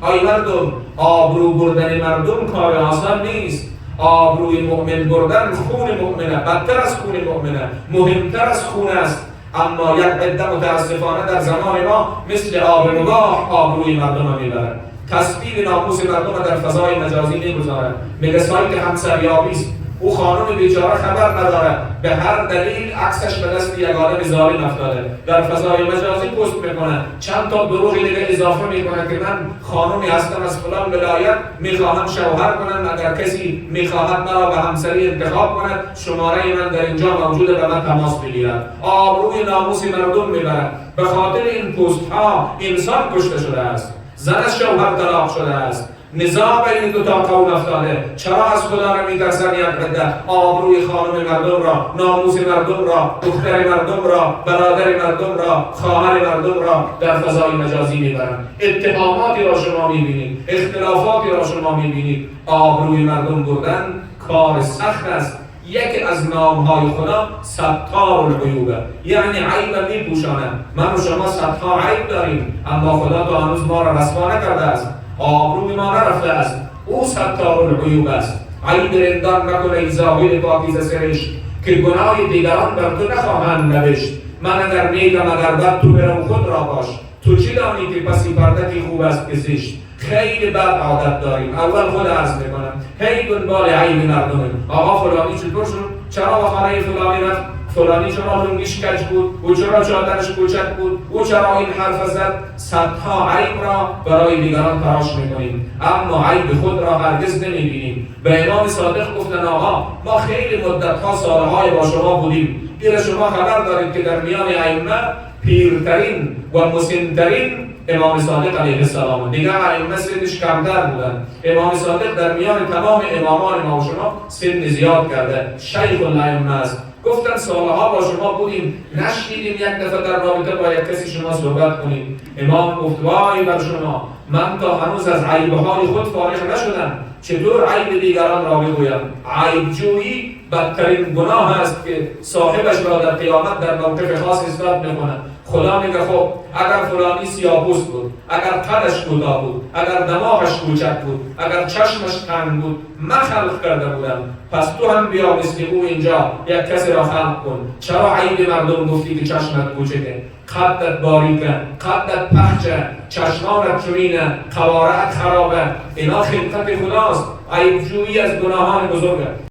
آی مردم، آبرو بردن مردم کار آسان نیست. آبروی مؤمن بردن خون مؤمنه، بدتر از خون مؤمنه، مهمتر از خون است. اما یک عده متاسفانه در زمان ما مثل آب نگاه آبروی مردم را میبرند. تثبیت ناموس مردم را در فضای مجازی میگذارند. میگه سایت همسریابی است. او خانم بیچاره خبر نداره، به هر دلیل عکسش به دست یک آدم ظالم افتاده، در فضای مجازی پست میکنه، چند تا دروغ دیگه اضافه میکنه که من خانمی هستم از فلان ولایت، میخواهم شوهر کنم، اگر کسی میخواهد مرا به همسری انتخاب کند شماره من در اینجا موجوده، به من تماس بگیرد. آبروی ناموس مردم میبرد. به خاطر این پست ها انسان کشته شده است، زن از شوهر طلاق شده است، نزاع بین دو تا قوم افتاده. چرا از خدا را میترسن یک عده آبروی خانم مردم را، ناموس مردم را، دختر مردم را، برادر مردم را، خواهر مردم را در فضای مجازی میبرند. اتهاماتی را شما میبینید، اختلافاتی را شما میبینید. آبروی مردم بردن کار سخت است. یکی از نامهای خدا ستار العیوبه، یعنی عیب میپوشانند. من و شما صدها عیب داریم، اما خدا تا هنوز ما را رسوا نکرده است، آبروی ما نرفته است. او ستار العیوب است. عیب رندان نکن ای زاهد پاکیزه سرشت، که گناه دیگران بر تو نخواهند نوشت. من اگر نیکم اگر بد تو برو خود را باش. تو چی دانی که پسی پردکی خوب است که زشت؟ خیلی بد عادت داریم. اول خود عرض میکنم، هی دنبال عیب مردمیم. آقا فلانی چطور شد؟ چرا به خانه فلانی رفت؟ فلانی چرا لنگیش کج بود؟ او چرا چادرش کوچک بود؟ او چرا این حرف زد؟ صدها عیب را برای دیگران تراش میکنیم، اما عیب خود را هرگز نمیبینیم. به امام صادق گفتن آقا ما خیلی مدتها سالهای با شما بودیم، دیگه شما خبر دارید که در میان ائمه پیرترین و مسنترین امام صادق علیه السلام، دیگه ائمه سنش کمتر بودن. امام صادق در میان تمام امامان ما و شما سن زیاد کرده، شیخ الائمه است. گفتن سالها با شما بودیم، نشنیدیم یک دفعه در رابطه با یک کسی شما صحبت کنیم. امام گفت وای بر شما، من تا هنوز از عیبهای خود فارغ نشدم، چطور عیب دیگران را بگویم؟ عیب جویی بدترین گناه است که صاحبش را در قیامت در موقف خاص اثبات میکنه. خدا میگه خب اگر فلانی سیاه‌پوست بود، اگر قدش کوتاه بود، اگر دماغش کوچک بود، اگر چشمش تنگ بود، من خلق کرده بودم، پس تو هم بیا مثل او اینجا یک کسی را خلق کن. چرا عیب مردم گفتی که چشمت کوچکه، قدت باریکه، قدت پخچه، چشمانت چرینه، قوارعت خرابه؟ اینا خلقت خداست. عیب جویی از گناهان بزرگه.